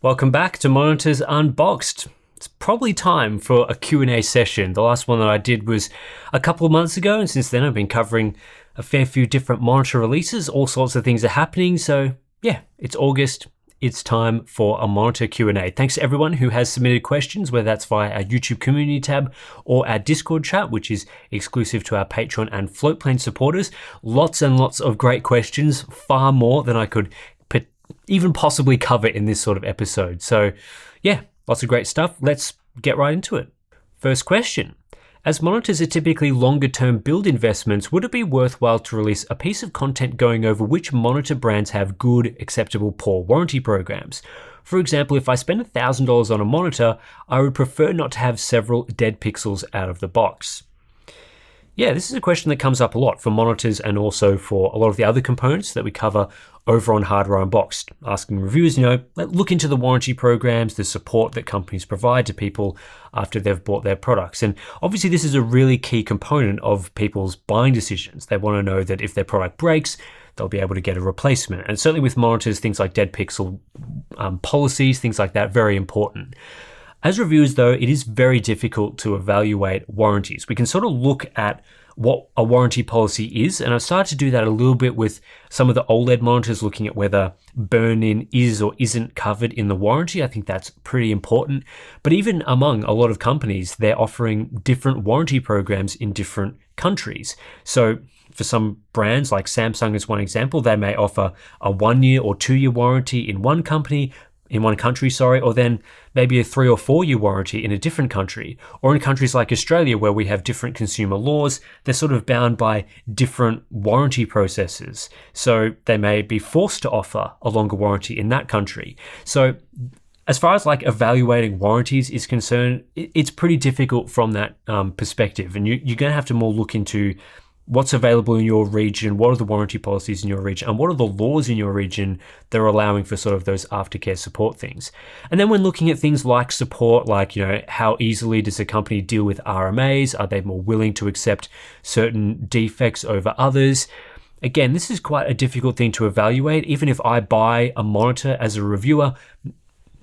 Welcome back to Monitors Unboxed. It's probably time for a Q&A session. The last one that I did was a couple of months ago, and since then I've been covering a fair few different monitor releases. All sorts of things are happening, so yeah, it's August. It's time for a monitor Q&A. Thanks to everyone who has submitted questions, whether that's via our YouTube community tab or our Discord chat, which is exclusive to our Patreon and Floatplane supporters. Lots and lots of great questions, far more than I could even possibly cover in this sort of episode. So yeah, lots of great stuff. Let's get right into it. First question. As monitors are typically longer term build investments, would it be worthwhile to release a piece of content going over which monitor brands have good, acceptable, poor warranty programs? For example, if I spend $1,000 on a monitor, I would prefer not to have several dead pixels out of the box. Yeah, this is a question that comes up a lot for monitors and also for a lot of the other components that we cover over on Hardware Unboxed, asking reviewers, look into the warranty programs, the support that companies provide to people after they've bought their products. And obviously this is a really key component of people's buying decisions. They want to know that if their product breaks, they'll be able to get a replacement. And certainly with monitors, things like dead pixel policies, things like that, very important. As reviewers though, it is very difficult to evaluate warranties. We can sort of look at what a warranty policy is, and I've started to do that a little bit with some of the OLED monitors, looking at whether burn-in is or isn't covered in the warranty. I think that's pretty important. But even among a lot of companies, they're offering different warranty programs in different countries. So for some brands, like Samsung is one example, they may offer a 1 year or 2 year warranty in one country, or then maybe a 3 or 4 year warranty in a different country. Or in countries like Australia, where we have different consumer laws, they're sort of bound by different warranty processes. So they may be forced to offer a longer warranty in that country. So as far as like evaluating warranties is concerned, it's pretty difficult from that perspective. And you're gonna have to more look into what's available in your region, what are the warranty policies in your region, and what are the laws in your region that are allowing for sort of those aftercare support things. And then when looking at things like support, like, how easily does a company deal with RMAs? Are they more willing to accept certain defects over others? Again, this is quite a difficult thing to evaluate. Even if I buy a monitor as a reviewer,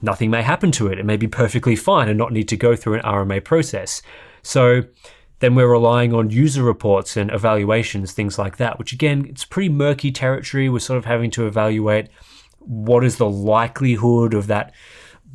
nothing may happen to it. It may be perfectly fine and not need to go through an RMA process. So then we're relying on user reports and evaluations, things like that, which again, it's pretty murky territory. We're sort of having to evaluate what is the likelihood of that,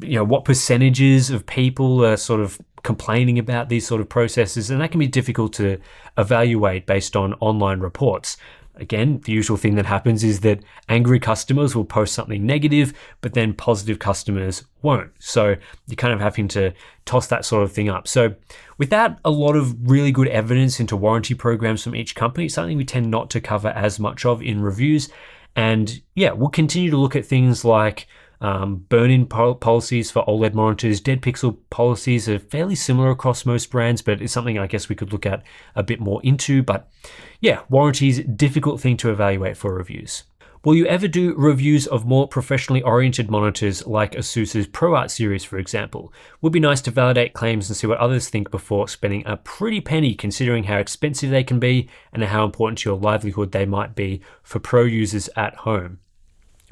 what percentages of people are sort of complaining about these sort of processes, and that can be difficult to evaluate based on online reports. Again, the usual thing that happens is that angry customers will post something negative, but then positive customers won't. So you're kind of having to toss that sort of thing up. So without a lot of really good evidence into warranty programs from each company, it's something we tend not to cover as much of in reviews. And yeah, we'll continue to look at things like burn-in policies for OLED monitors. Dead pixel policies are fairly similar across most brands, but it's something I guess we could look at a bit more into. But yeah, warranties, difficult thing to evaluate for reviews. Will you ever do reviews of more professionally oriented monitors like ASUS's ProArt series, for example? Would be nice to validate claims and see what others think before spending a pretty penny, considering how expensive they can be and how important to your livelihood they might be for pro users at home.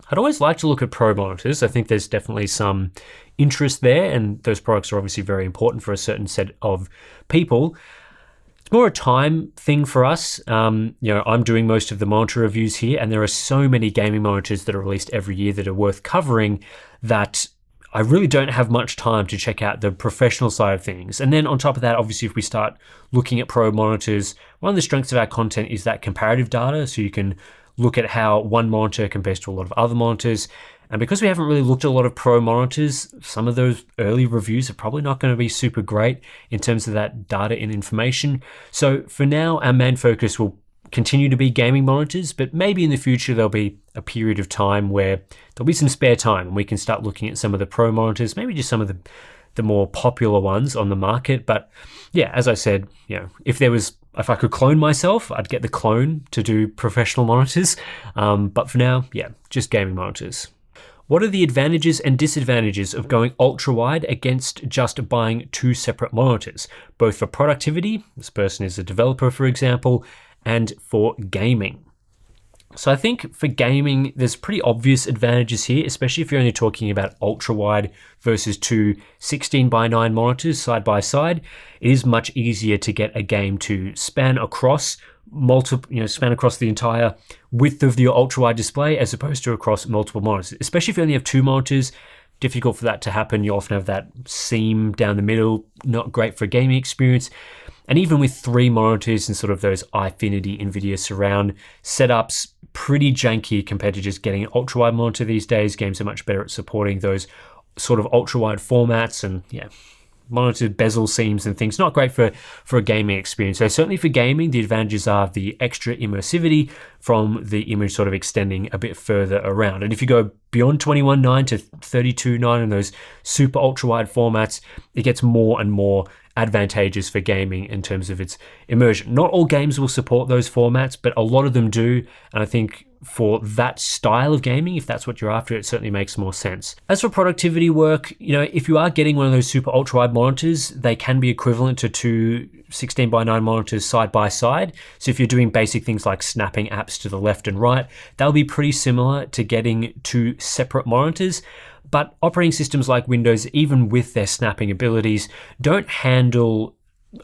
I'd always like to look at pro monitors. I think there's definitely some interest there, and those products are obviously very important for a certain set of people. It's more a time thing for us. I'm doing most of the monitor reviews here, and there are so many gaming monitors that are released every year that are worth covering that I really don't have much time to check out the professional side of things. And then on top of that, obviously, if we start looking at pro monitors, one of the strengths of our content is that comparative data, so you can look at how one monitor compares to a lot of other monitors. And because we haven't really looked at a lot of pro monitors, some of those early reviews are probably not going to be super great in terms of that data and information. So for now, our main focus will continue to be gaming monitors, but maybe in the future there'll be a period of time where there'll be some spare time and we can start looking at some of the pro monitors, maybe just some of the more popular ones on the market. But yeah, as I said, if I could clone myself, I'd get the clone to do professional monitors. But for now, yeah, just gaming monitors. What are the advantages and disadvantages of going ultra-wide against just buying two separate monitors, both for productivity, this person is a developer, for example, and for gaming? So I think for gaming, there's pretty obvious advantages here, especially if you're only talking about ultra-wide versus two 16:9 monitors side by side. It is much easier to get a game to span across span across the entire width of your ultra-wide display as opposed to across multiple monitors. Especially if you only have two monitors, difficult for that to happen. You often have that seam down the middle, not great for a gaming experience. And even with three monitors and sort of those iFinity NVIDIA surround setups, pretty janky compared to just getting an ultra-wide monitor these days. Games are much better at supporting those sort of ultra-wide formats and monitor bezel seams and things. Not great for a gaming experience. So certainly for gaming, the advantages are the extra immersivity from the image sort of extending a bit further around. And if you go beyond 21:9 to 32:9 and those super ultra-wide formats, it gets more and more advantageous for gaming in terms of its immersion. Not all games will support those formats, but a lot of them do. And I think for that style of gaming, if that's what you're after, it certainly makes more sense. As for productivity work, if you are getting one of those super ultra wide monitors, they can be equivalent to two 16:9 monitors side by side. So if you're doing basic things like snapping apps to the left and right, that'll be pretty similar to getting two separate monitors. But operating systems like Windows, even with their snapping abilities, don't handle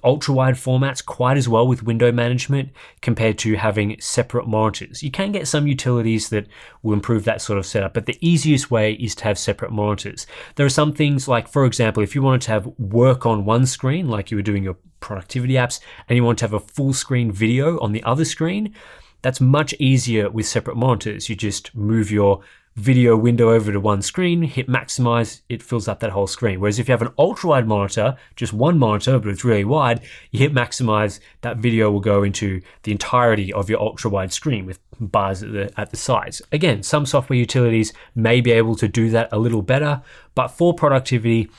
ultra-wide formats quite as well with window management compared to having separate monitors. You can get some utilities that will improve that sort of setup, but the easiest way is to have separate monitors. There are some things like, for example, if you wanted to have work on one screen, like you were doing your productivity apps, and you want to have a full screen video on the other screen, that's much easier with separate monitors. You just move your video window over to one screen, hit maximize, it fills up that whole screen. Whereas if you have an ultra-wide monitor, just one monitor, but it's really wide, you hit maximize, that video will go into the entirety of your ultra-wide screen with bars at the sides. Again, some software utilities may be able to do that a little better, but for productivity,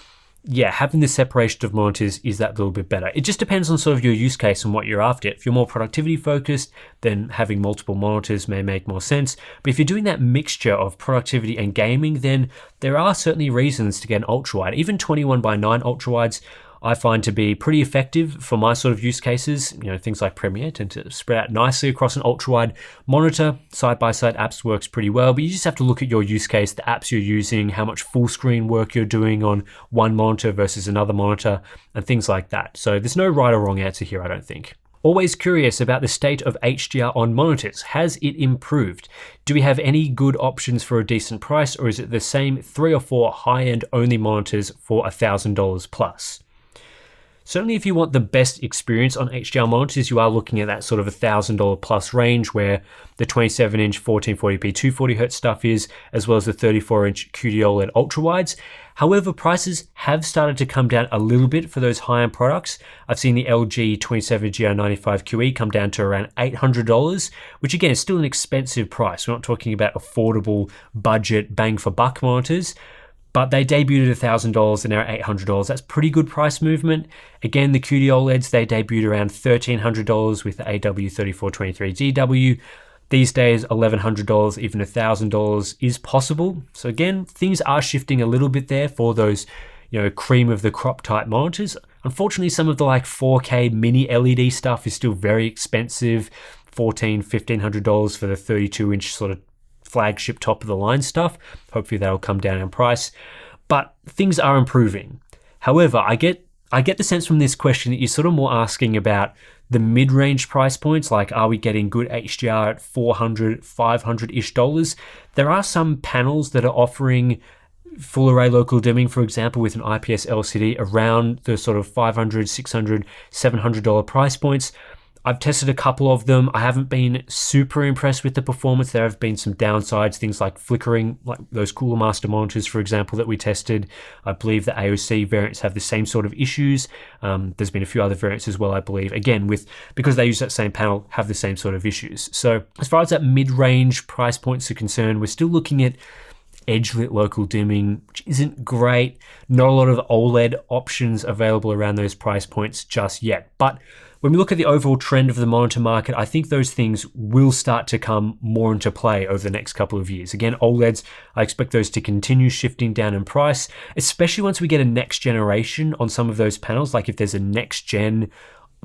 having the separation of monitors is that little bit better. It just depends on sort of your use case and what you're after. If you're more productivity focused, then having multiple monitors may make more sense. But if you're doing that mixture of productivity and gaming, then there are certainly reasons to get an ultra-wide. Even 21:9 ultra-wides I find to be pretty effective for my sort of use cases. Things like Premiere tend to spread out nicely across an ultra-wide monitor. Side-by-side apps works pretty well, but you just have to look at your use case, the apps you're using, how much full screen work you're doing on one monitor versus another monitor, and things like that. So there's no right or wrong answer here, I don't think. Always curious about the state of HDR on monitors. Has it improved? Do we have any good options for a decent price, or is it the same 3 or 4 high-end only monitors for $1,000 plus? Certainly if you want the best experience on HDR monitors, you are looking at that sort of $1,000 plus range where the 27-inch 1440p 240Hz stuff is, as well as the 34-inch QD-OLED ultra-wides. However, prices have started to come down a little bit for those high-end products. I've seen the LG 27GR95QE come down to around $800, which again is still an expensive price. We're not talking about affordable budget bang for buck monitors. But they debuted at $1,000 and now at $800. That's pretty good price movement. Again, the QD OLEDs, they debuted around $1,300 with the AW3423DW. These days, $1,100, even $1,000 is possible. So again, things are shifting a little bit there for those, cream of the crop type monitors. Unfortunately, some of the 4K mini LED stuff is still very expensive. $1,500 for the 32-inch sort of flagship top of the line stuff. Hopefully that'll come down in price, but things are improving. However, I get the sense from this question that you're sort of more asking about the mid-range price points, like are we getting good HDR at $400, $500-ish dollars? There are some panels that are offering full array local dimming, for example, with an IPS LCD around the sort of $500, $600, $700 price points. I've tested a couple of them. I haven't been super impressed with the performance. There have been some downsides, things like flickering, like those Cooler Master monitors, for example, that we tested. I believe the AOC variants have the same sort of issues. There's been a few other variants as well, I believe. Again, because they use that same panel, have the same sort of issues. So as far as that mid-range price points are concerned, we're still looking at edge-lit local dimming, which isn't great. Not a lot of OLED options available around those price points just yet. But when we look at the overall trend of the monitor market, I think those things will start to come more into play over the next couple of years. Again, OLEDs, I expect those to continue shifting down in price, especially once we get a next generation on some of those panels. Like if there's a next gen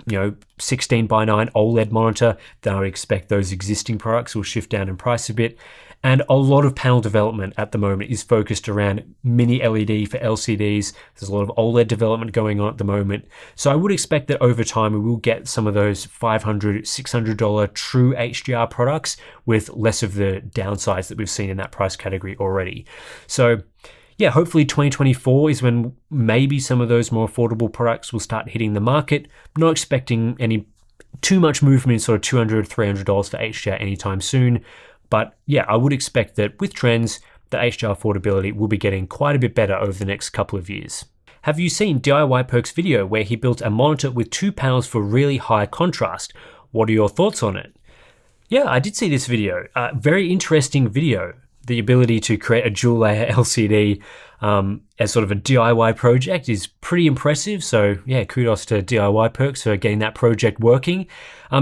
16:9 OLED monitor, then I would expect those existing products will shift down in price a bit. And a lot of panel development at the moment is focused around mini LED for LCDs. There's a lot of OLED development going on at the moment. So I would expect that over time we will get some of those $500, $600 true HDR products with less of the downsides that we've seen in that price category already. So yeah, hopefully 2024 is when maybe some of those more affordable products will start hitting the market. Not expecting any too much movement in sort of $200, $300 for HDR anytime soon. But yeah, I would expect that with trends, the HDR affordability will be getting quite a bit better over the next couple of years. Have you seen DIY Perk's video where he built a monitor with 2 panels for really high contrast? What are your thoughts on it? Yeah, I did see this video. Very interesting video. The ability to create a dual layer LCD as sort of a DIY project is pretty impressive. So yeah, kudos to DIY Perks for getting that project working.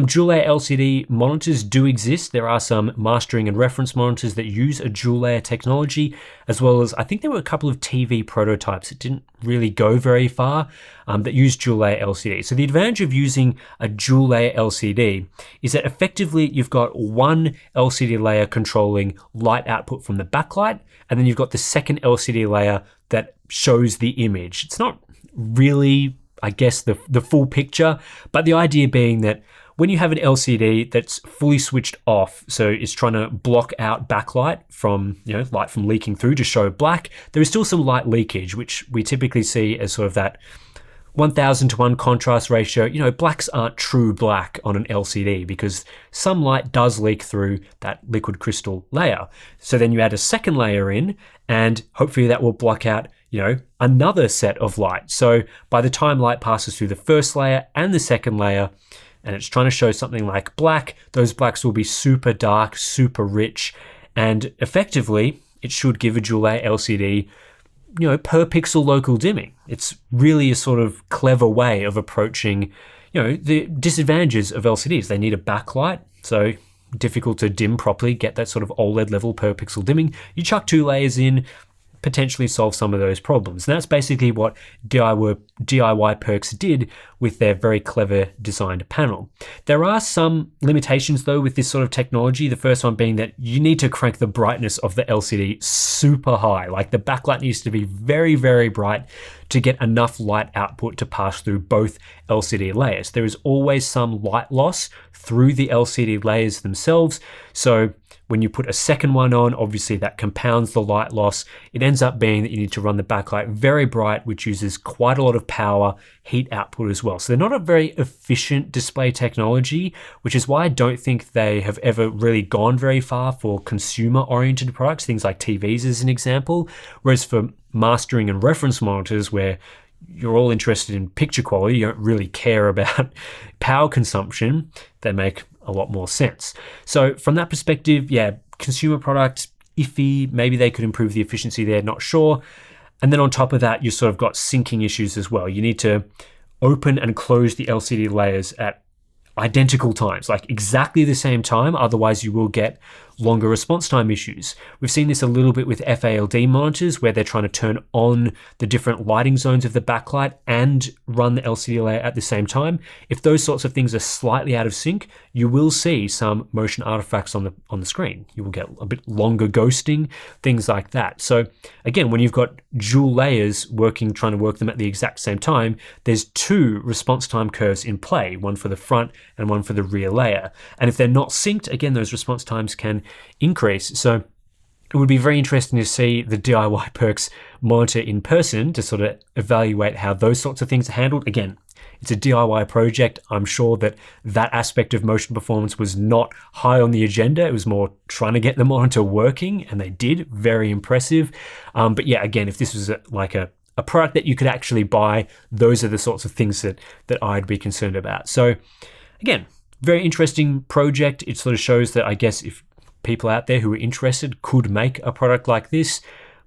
Dual layer LCD monitors do exist. There are some mastering and reference monitors that use a dual layer technology, as well as I think there were a couple of TV prototypes that didn't really go very far that use dual layer LCD. So the advantage of using a dual layer LCD is that effectively you've got one LCD layer controlling light output from the backlight, and then you've got the second LCD layer that shows the image. It's not really, I guess, the full picture, but the idea being that when you have an LCD that's fully switched off, so it's trying to block out backlight from, light from leaking through to show black, there is still some light leakage, which we typically see as sort of that 1000:1 contrast ratio. Blacks aren't true black on an LCD because some light does leak through that liquid crystal layer. So then you add a second layer in, and hopefully that will block out, another set of light. So by the time light passes through the first layer and the second layer, and it's trying to show something like black, those blacks will be super dark, super rich, and effectively it should give a dual layer LCD per pixel local dimming. It's really a sort of clever way of approaching, the disadvantages of LCDs. They need a backlight, so difficult to dim properly, get that sort of OLED level per pixel dimming. You chuck 2 layers in, potentially solve some of those problems. And that's basically what DIY Perks did with their very clever designed panel. There are some limitations though with this sort of technology. The first one being that you need to crank the brightness of the LCD super high. Like the backlight needs to be very, very bright to get enough light output to pass through both LCD layers. There is always some light loss through the LCD layers themselves. So when you put a second one on, obviously that compounds the light loss. It ends up being that you need to run the backlight very bright, which uses quite a lot of power, heat output as well. So they're not a very efficient display technology, which is why I don't think they have ever really gone very far for consumer-oriented products, things like TVs as an example. Whereas for mastering and reference monitors, where you're all interested in picture quality, you don't really care about power consumption, they make a lot more sense. So from that perspective, yeah, consumer product, iffy, maybe they could improve the efficiency there, not sure. And then on top of that, you sort of got syncing issues as well. You need to open and close the LCD layers at identical times, like exactly the same time, otherwise you will get longer response time issues. We've seen this a little bit with FALD monitors where they're trying to turn on the different lighting zones of the backlight and run the LCD layer at the same time. If those sorts of things are slightly out of sync, you will see some motion artifacts on the screen. You will get a bit longer ghosting, things like that. So again, when you've got dual layers trying to work them at the exact same time, there's 2 response time curves in play, one for the front and one for the rear layer. And if they're not synced, again, those response times can increase. So it would be very interesting to see the DIY Perks monitor in person to sort of evaluate how those sorts of things are handled. Again, it's a DIY project. I'm sure that aspect of motion performance was not high on the agenda. It was more trying to get the monitor working, and they did. Very impressive. But yeah, again, if this was a product that you could actually buy, those are the sorts of things that I'd be concerned about. So again, very interesting project. It sort of shows that, I guess, if people out there who are interested could make a product like this.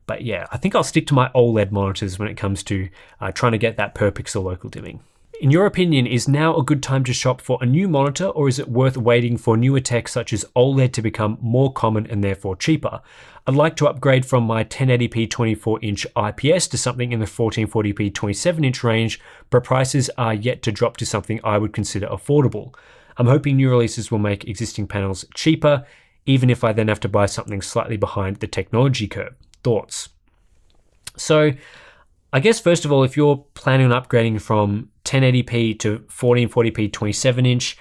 But yeah, I think I'll stick to my OLED monitors when it comes to trying to get that per pixel local dimming. In your opinion, is now a good time to shop for a new monitor, or is it worth waiting for newer tech such as OLED to become more common and therefore cheaper? I'd like to upgrade from my 1080p 24-inch IPS to something in the 1440p 27-inch range, but prices are yet to drop to something I would consider affordable. I'm hoping new releases will make existing panels cheaper, even if I then have to buy something slightly behind the technology curve. Thoughts? So, I guess first of all, if you're planning on upgrading from 1080p to 1440p 27-inch,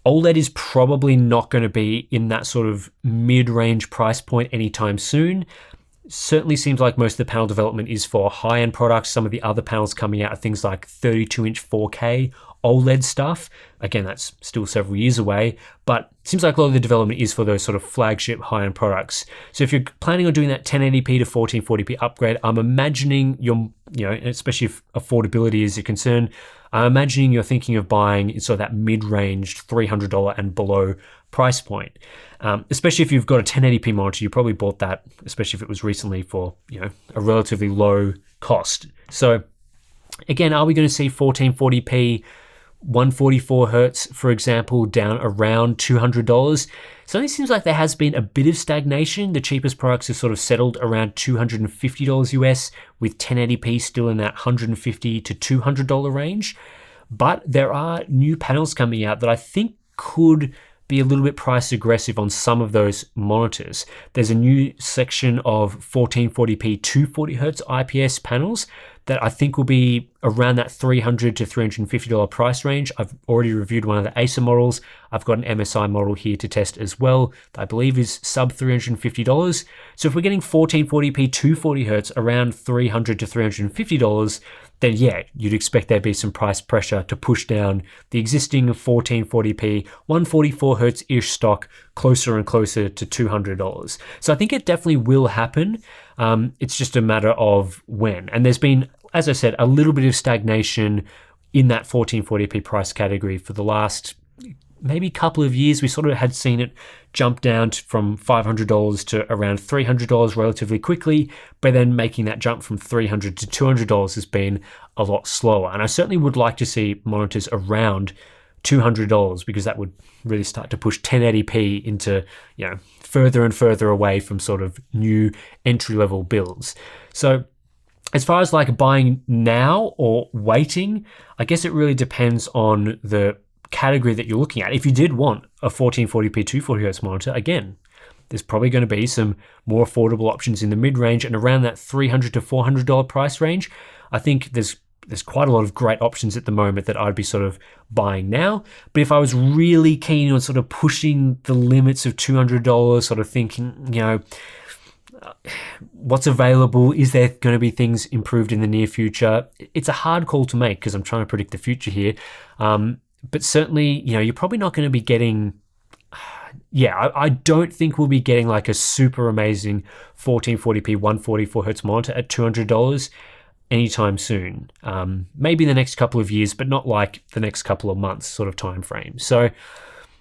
OLED is probably not going to be in that sort of mid-range price point anytime soon. Certainly seems like most of the panel development is for high-end products. Some of the other panels coming out are things like 32-inch 4K OLED stuff. Again, that's still several years away, but it seems like a lot of the development is for those sort of flagship high-end products. So if you're planning on doing that 1080p to 1440p upgrade, I'm imagining especially if affordability is a concern, I'm imagining you're thinking of buying sort of that mid-range $300 and below price point. Especially if you've got a 1080p monitor, you probably bought that, especially if it was recently for a relatively low cost. So again, are we going to see 1440p 144 hertz, for example, down around $200? So it seems like there has been a bit of stagnation. The cheapest products have sort of settled around $250 US, with 1080p still in that $150 to $200 range. But there are new panels coming out that I think could be a little bit price aggressive on some of those monitors. There's a new section of 1440p 240 hertz IPS panels that I think will be around that $300 to $350 price range. I've already reviewed one of the Acer models. I've got an MSI model here to test as well that I believe is sub $350. So if we're getting 1440p 240 hertz around $300 to $350, then yeah, you'd expect there'd be some price pressure to push down the existing 1440p 144 hertz-ish stock closer and closer to $200. So I think it definitely will happen. It's just a matter of when. And there's been, as I said, a little bit of stagnation in that 1440p price category for the last maybe couple of years. We sort of had seen it jump down from $500 to around $300 relatively quickly, but then making that jump from $300 to $200 has been a lot slower. And I certainly would like to see monitors around $200, because that would really start to push 1080p into, further and further away from sort of new entry-level builds. So as far as like buying now or waiting, I guess it really depends on the category that you're looking at. If you did want a 1440p 240 hertz monitor, again, there's probably going to be some more affordable options in the mid-range, and around that $300 to $400 price range. I think there's quite a lot of great options at the moment that I'd be sort of buying now. But if I was really keen on sort of pushing the limits of $200, sort of thinking, what's available? Is there going to be things improved in the near future? It's a hard call to make because I'm trying to predict the future here. But certainly, you're probably not going to be getting... I don't think we'll be getting like a super amazing 1440p 144 hertz monitor at $200 anytime soon. Maybe in the next couple of years, but not like the next couple of months sort of time frame. So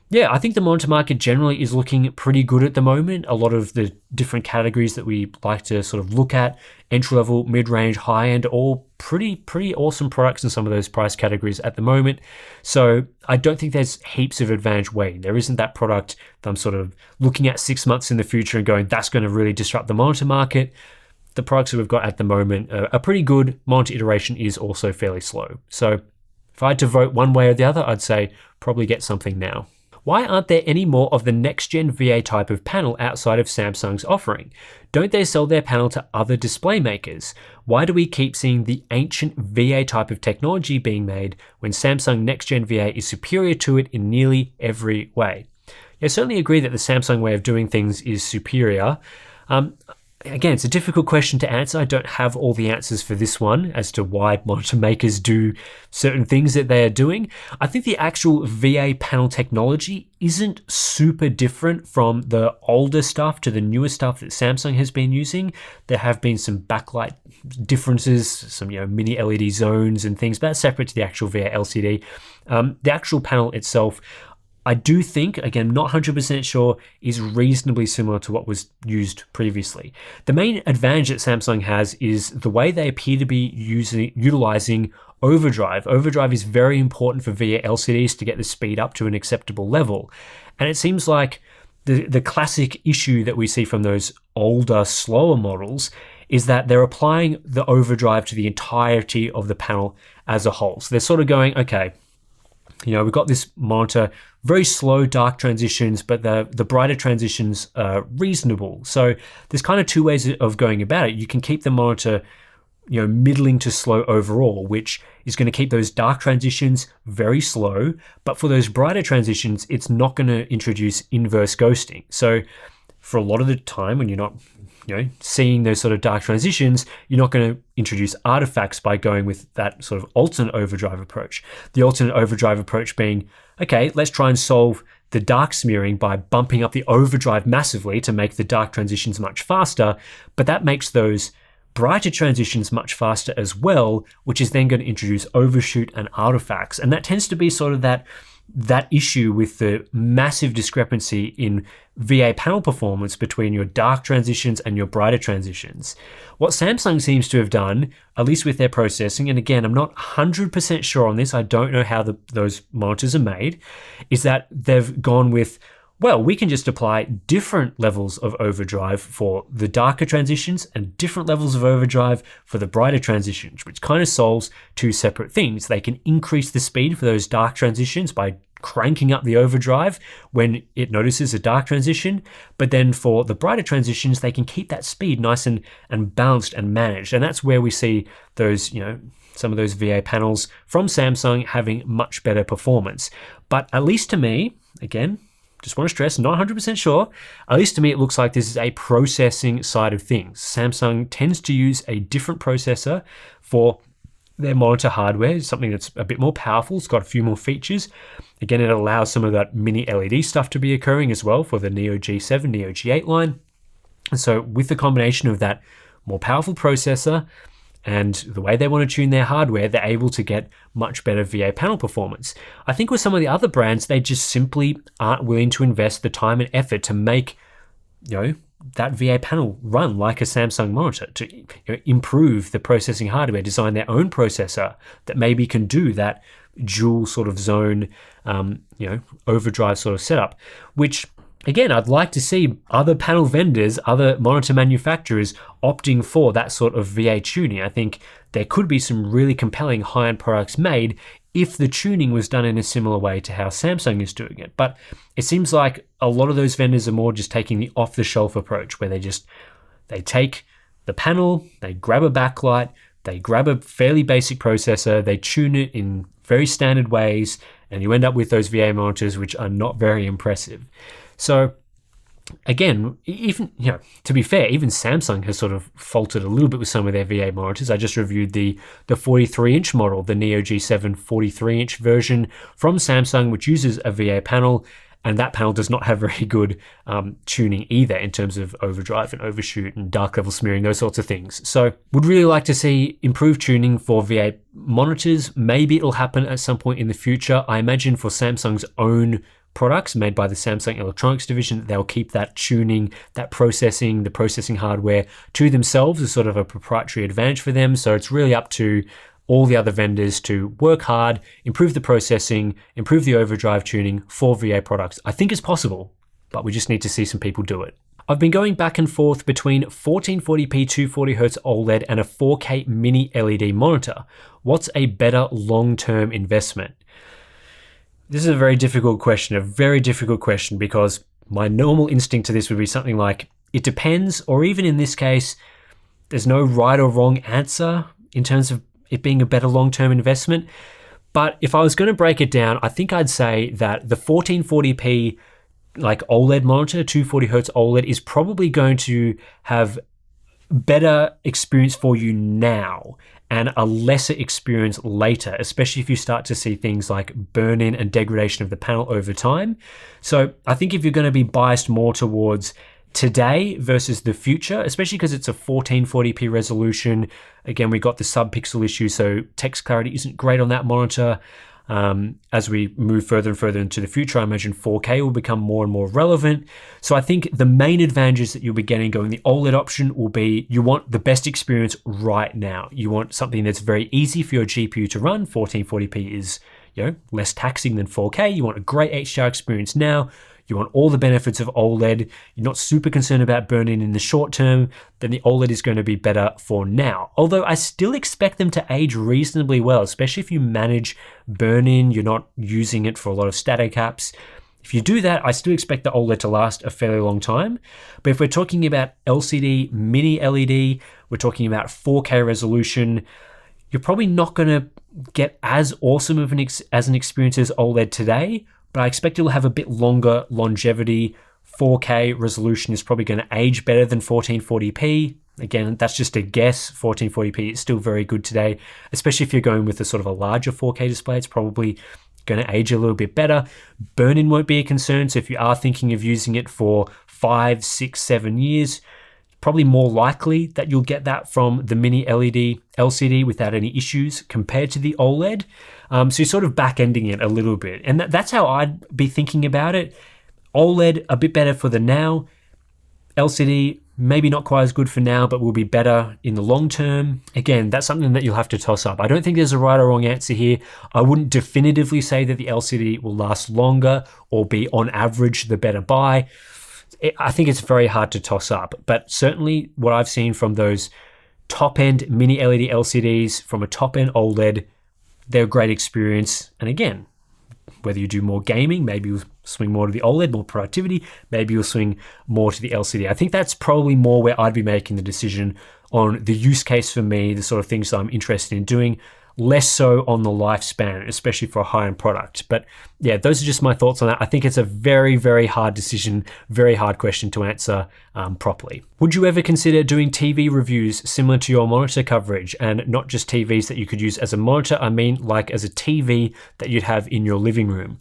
yeah, I think the monitor market generally is looking pretty good at the moment. A lot of the different categories that we like to sort of look at, entry-level, mid-range, high-end, all pretty awesome products in some of those price categories at the moment. So I don't think there's heaps of advantage waiting. There isn't that product that I'm sort of looking at 6 months in the future and going, that's going to really disrupt the monitor market. The products that we've got at the moment are pretty good. Monitor iteration is also fairly slow. So if I had to vote one way or the other, I'd say probably get something now. Why aren't there any more of the next-gen VA type of panel outside of Samsung's offering? Don't they sell their panel to other display makers? Why do we keep seeing the ancient VA type of technology being made when Samsung next-gen VA is superior to it in nearly every way? I certainly agree that the Samsung way of doing things is superior. Again, it's a difficult question to answer. I don't have all the answers for this one as to why monitor makers do certain things that they are doing. I think the actual VA panel technology isn't super different from the older stuff to the newer stuff that Samsung has been using. There have been some backlight differences, some mini LED zones and things, but that's separate to the actual VA LCD. The actual panel itself, I do think, again, not 100% sure, is reasonably similar to what was used previously. The main advantage that Samsung has is the way they appear to be utilizing overdrive. Overdrive is very important for VA LCDs to get the speed up to an acceptable level. And it seems like the classic issue that we see from those older, slower models is that they're applying the overdrive to the entirety of the panel as a whole. So they're sort of going, okay, we've got this monitor, very slow dark transitions, but the brighter transitions are reasonable. So there's kind of two ways of going about it. You can keep the monitor, middling to slow overall, which is going to keep those dark transitions very slow. But for those brighter transitions, it's not going to introduce inverse ghosting. So for a lot of the time when you're not seeing those sort of dark transitions, you're not going to introduce artifacts by going with that sort of alternate overdrive approach. The alternate overdrive approach being, okay, let's try and solve the dark smearing by bumping up the overdrive massively to make the dark transitions much faster, but that makes those brighter transitions much faster as well, which is then going to introduce overshoot and artifacts. And that tends to be sort of that issue with the massive discrepancy in VA panel performance between your dark transitions and your brighter transitions. What Samsung seems to have done, at least with their processing, and again, I'm not 100% sure on this, I don't know how those monitors are made, is that they've gone with, well, we can just apply different levels of overdrive for the darker transitions and different levels of overdrive for the brighter transitions, which kind of solves two separate things. They can increase the speed for those dark transitions by cranking up the overdrive when it notices a dark transition, but then for the brighter transitions, they can keep that speed nice and balanced and managed. And that's where we see those, some of those VA panels from Samsung having much better performance. But at least to me, again, just want to stress, not 100% sure, at least to me it looks like this is a processing side of things. Samsung tends to use a different processor for their monitor hardware, something that's a bit more powerful, it's got a few more features. Again, it allows some of that mini LED stuff to be occurring as well for the Neo G7, Neo G8 line. And so with the combination of that more powerful processor and the way they want to tune their hardware, they're able to get much better VA panel performance. I think with some of the other brands, they just simply aren't willing to invest the time and effort to make, that VA panel run like a Samsung monitor, to improve the processing hardware, design their own processor that maybe can do that dual sort of zone, overdrive sort of setup, which again, I'd like to see other panel vendors, other monitor manufacturers opting for that sort of VA tuning. I think there could be some really compelling high-end products made if the tuning was done in a similar way to how Samsung is doing it. But it seems like a lot of those vendors are more just taking the off-the-shelf approach, where they take the panel, they grab a backlight, they grab a fairly basic processor, they tune it in very standard ways, and you end up with those VA monitors which are not very impressive. So again, even to be fair, even Samsung has sort of faltered a little bit with some of their VA monitors. I just reviewed the 43-inch model, the Neo G7 43-inch version from Samsung, which uses a VA panel, and that panel does not have very good tuning either in terms of overdrive and overshoot and dark level smearing, those sorts of things. So would really like to see improved tuning for VA monitors. Maybe it'll happen at some point in the future. I imagine for Samsung's own products made by the Samsung Electronics division, they'll keep that tuning, that processing, the processing hardware to themselves as sort of a proprietary advantage for them. So it's really up to all the other vendors to work hard, improve the processing, improve the overdrive tuning for VA products. I think it's possible, but we just need to see some people do it. I've been going back and forth between 1440p 240Hz OLED and a 4K mini LED monitor. What's a better long-term investment? This is a very difficult question, because my normal instinct to this would be something like, it depends, or even in this case, there's no right or wrong answer in terms of it being a better long-term investment. But if I was going to break it down, I think I'd say that the 1440p OLED monitor, 240Hz OLED, is probably going to have better experience for you now and a lesser experience later, especially if you start to see things like burn-in and degradation of the panel over time. So I think if you're going to be biased more towards today versus the future, especially because it's a 1440p resolution, again, we got the sub-pixel issue, so text clarity isn't great on that monitor. As we move further and further into the future, I imagine 4K will become more and more relevant. So I think the main advantages that you'll be getting going the OLED option will be you want the best experience right now. You want something that's very easy for your GPU to run. 1440p is less taxing than 4K. You want a great HDR experience now. You want all the benefits of OLED. You're not super concerned about burn-in in the short term, then the OLED is going to be better for now. Although I still expect them to age reasonably well, especially if you manage burn-in, you're not using it for a lot of static apps. If you do that, I still expect the OLED to last a fairly long time. But if we're talking about LCD, mini LED, we're talking about 4K resolution, you're probably not going to get as awesome of an experience as OLED today, but I expect it'll have a bit longer longevity. 4K resolution is probably going to age better than 1440p. Again, that's just a guess. 1440p is still very good today, especially if you're going with a sort of a larger 4K display. It's probably going to age a little bit better. Burn-in won't be a concern, so if you are thinking of using it for 5, 6, 7 years, probably more likely that you'll get that from the mini LED LCD without any issues compared to the OLED. So you're sort of back-ending it a little bit. And that's how I'd be thinking about it. OLED, a bit better for the now. LCD, maybe not quite as good for now, but will be better in the long term. Again, that's something that you'll have to toss up. I don't think there's a right or wrong answer here. I wouldn't definitively say that the LCD will last longer or be on average the better buy. I think it's very hard to toss up, but certainly what I've seen from those top-end mini LED LCDs, from a top-end OLED, they're a great experience. And again, whether you do more gaming, maybe you'll swing more to the OLED, more productivity, maybe you'll swing more to the LCD. I think that's probably more where I'd be making the decision on the use case for me, the sort of things that I'm interested in doing, less so on the lifespan, especially for a high-end product. But yeah, those are just my thoughts on that. I think it's a very, very hard decision, very hard question to answer properly. Would you ever consider doing TV reviews similar to your monitor coverage, and not just TVs that you could use as a monitor? I mean, like as a TV that you'd have in your living room.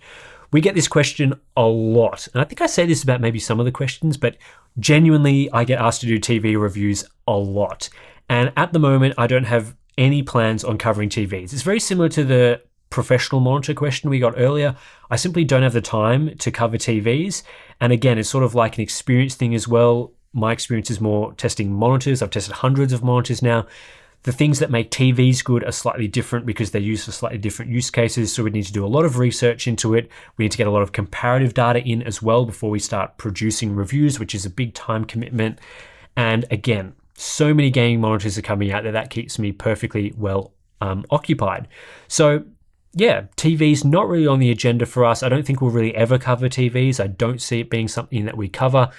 We get this question a lot. And I think I say this about maybe some of the questions, but genuinely, I get asked to do TV reviews a lot. And at the moment, I don't have any plans on covering TVs. It's very similar to the professional monitor question we got earlier. I simply don't have the time to cover TVs. And again, it's sort of like an experience thing as well. My experience is more testing monitors. I've tested hundreds of monitors now. The things that make TVs good are slightly different because they're used for slightly different use cases. So we need to do a lot of research into it. We need to get a lot of comparative data in as well before we start producing reviews, which is a big time commitment. And again, so many gaming monitors are coming out that keeps me perfectly well occupied. So yeah, TVs not really on the agenda for us. I don't think we'll really ever cover TVs. I don't see it being something that we cover.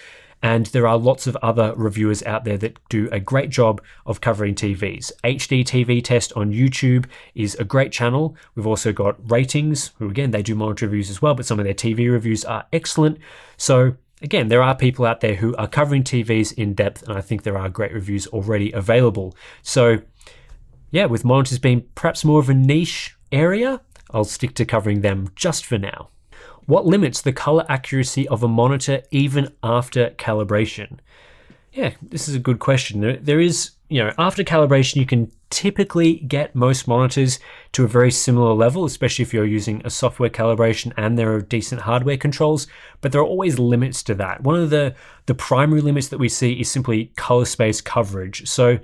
And there are lots of other reviewers out there that do a great job of covering TVs. HD TV Test on YouTube is a great channel. We've also got Ratings, who again, they do monitor reviews as well, but some of their TV reviews are excellent. So again, there are people out there who are covering TVs in depth, and I think there are great reviews already available. So yeah, with monitors being perhaps more of a niche area, I'll stick to covering them just for now. What limits the color accuracy of a monitor even after calibration? Yeah, this is a good question. There is, after calibration, you can typically get most monitors to a very similar level, especially if you're using a software calibration and there are decent hardware controls, but there are always limits to that. One of the primary limits that we see is simply color space coverage. So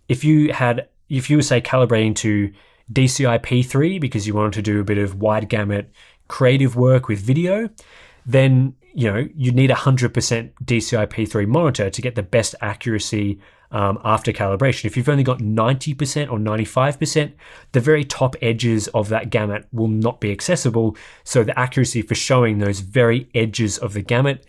if you were, say, calibrating to DCI P3 because you wanted to do a bit of wide gamut creative work with video, then you'd need 100% DCI P3 monitor to get the best accuracy after calibration. If you've only got 90% or 95%, the very top edges of that gamut will not be accessible. So the accuracy for showing those very edges of the gamut,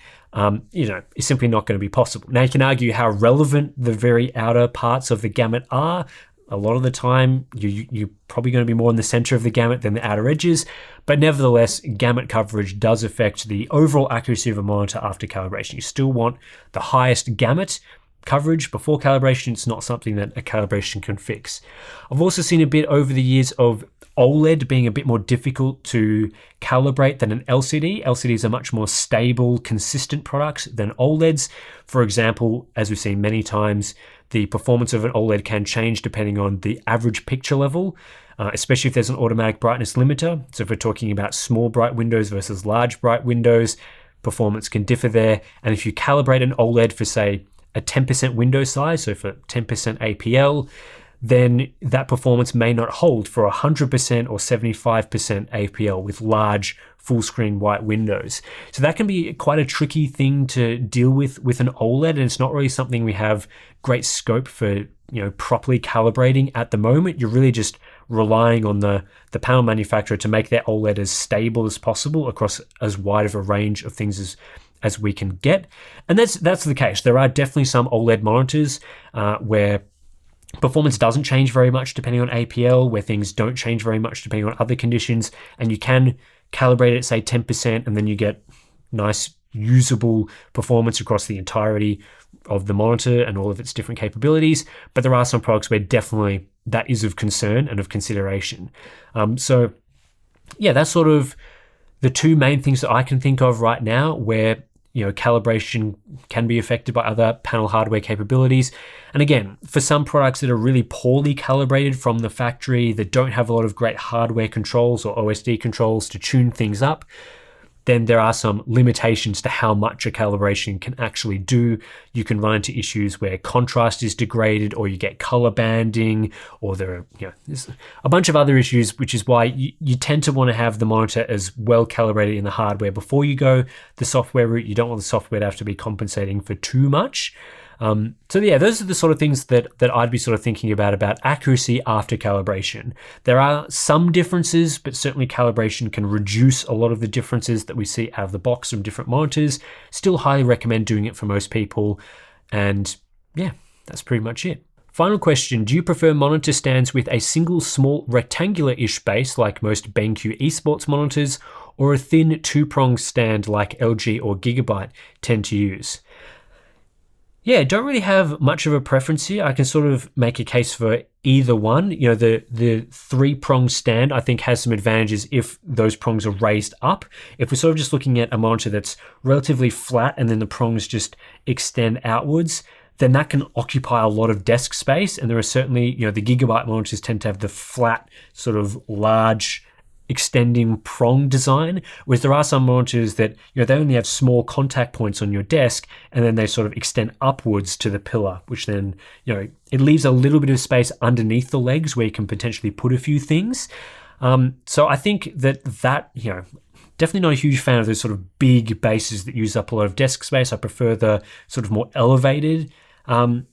is simply not going to be possible. Now you can argue how relevant the very outer parts of the gamut are. A lot of the time, you're probably going to be more in the center of the gamut than the outer edges, but nevertheless, gamut coverage does affect the overall accuracy of a monitor after calibration. You still want the highest gamut coverage before calibration. It's not something that a calibration can fix. I've also seen a bit over the years of OLED being a bit more difficult to calibrate than an LCD. LCDs are much more stable, consistent products than OLEDs. For example, as we've seen many times, the performance of an OLED can change depending on the average picture level, especially if there's an automatic brightness limiter. So if we're talking about small bright windows versus large bright windows, performance can differ there. And if you calibrate an OLED for, say, a 10% window size, so for 10% APL, then that performance may not hold for 100% or 75% APL with large full screen white windows. So that can be quite a tricky thing to deal with an OLED, and it's not really something we have great scope for, properly calibrating at the moment. You're really just relying on the panel manufacturer to make their OLED as stable as possible across as wide of a range of things as we can get. And that's the case. There are definitely some OLED monitors where performance doesn't change very much depending on APL, where things don't change very much depending on other conditions, and you can calibrate it, say 10%, and then you get nice usable performance across the entirety of the monitor and all of its different capabilities. But there are some products where definitely that is of concern and of consideration. So yeah, that's sort of the two main things that I can think of right now where calibration can be affected by other panel hardware capabilities. And again, for some products that are really poorly calibrated from the factory, that don't have a lot of great hardware controls or OSD controls to tune things up, then there are some limitations to how much a calibration can actually do. You can run into issues where contrast is degraded, or you get color banding, or there are there's a bunch of other issues, which is why you tend to want to have the monitor as well calibrated in the hardware before you go the software route. You don't want the software to have to be compensating for too much. So yeah, those are the sort of things that I'd be sort of thinking about accuracy after calibration. There are some differences, but certainly calibration can reduce a lot of the differences that we see out of the box from different monitors. Still highly recommend doing it for most people. And yeah, that's pretty much it. Final question, do you prefer monitor stands with a single small rectangular-ish base like most BenQ esports monitors, or a thin two-pronged stand like LG or Gigabyte tend to use? Yeah, don't really have much of a preference here. I can sort of make a case for either one. The three-pronged stand, I think, has some advantages if those prongs are raised up. If we're sort of just looking at a monitor that's relatively flat and then the prongs just extend outwards, then that can occupy a lot of desk space. And there are certainly, the Gigabyte monitors tend to have the flat, sort of large extending prong design, whereas there are some monitors that they only have small contact points on your desk, and then they sort of extend upwards to the pillar, which then it leaves a little bit of space underneath the legs where you can potentially put a few things. So I think that definitely not a huge fan of those sort of big bases that use up a lot of desk space. I prefer the sort of more elevated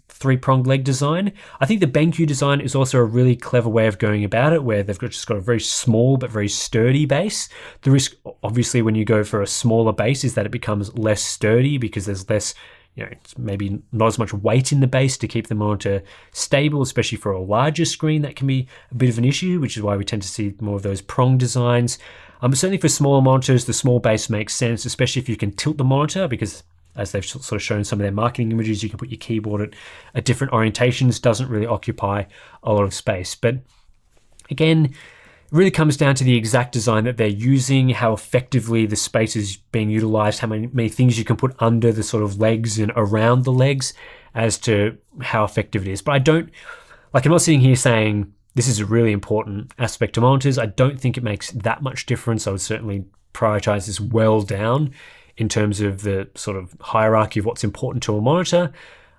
three-pronged leg design. I think the BenQ design is also a really clever way of going about it, where they've just got a very small but very sturdy base. The risk, obviously, when you go for a smaller base is that it becomes less sturdy because there's less, it's maybe not as much weight in the base to keep the monitor stable, especially for a larger screen. That can be a bit of an issue, which is why we tend to see more of those prong designs. But certainly for smaller monitors, the small base makes sense, especially if you can tilt the monitor, because as they've sort of shown some of their marketing images, you can put your keyboard at different orientations, doesn't really occupy a lot of space. But again, it really comes down to the exact design that they're using, how effectively the space is being utilized, how many things you can put under the sort of legs and around the legs as to how effective it is. But I'm not sitting here saying this is a really important aspect to monitors. I don't think it makes that much difference. I would certainly prioritize this well down in terms of the sort of hierarchy of what's important to a monitor.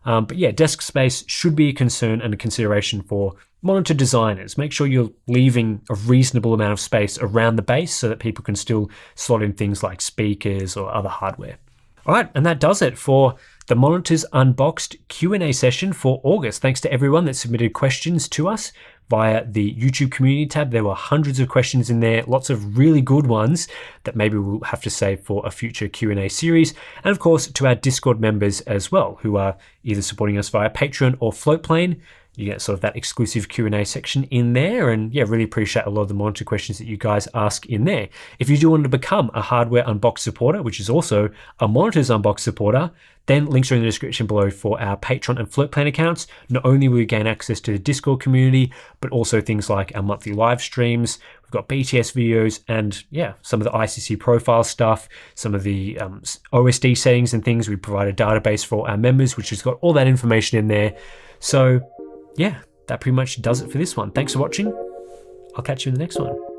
But yeah, desk space should be a concern and a consideration for monitor designers. Make sure you're leaving a reasonable amount of space around the base so that people can still slot in things like speakers or other hardware. All right, and that does it for the Monitors Unboxed Q&A session for August. Thanks to everyone that submitted questions to us via the YouTube community tab. There were hundreds of questions in there, lots of really good ones that maybe we'll have to save for a future Q&A series. And of course, to our Discord members as well, who are either supporting us via Patreon or Floatplane. You get sort of that exclusive Q&A section in there, and yeah, really appreciate a lot of the monitor questions that you guys ask in there. If you do want to become a Hardware Unboxed supporter, which is also a Monitors Unboxed supporter, then links are in the description below for our Patreon and Floatplane accounts. Not only will you gain access to the Discord community, but also things like our monthly live streams. We've got BTS videos and yeah, some of the ICC profile stuff, some of the OSD settings and things. We provide a database for our members, which has got all that information in there. So yeah, that pretty much does it for this one. Thanks for watching. I'll catch you in the next one.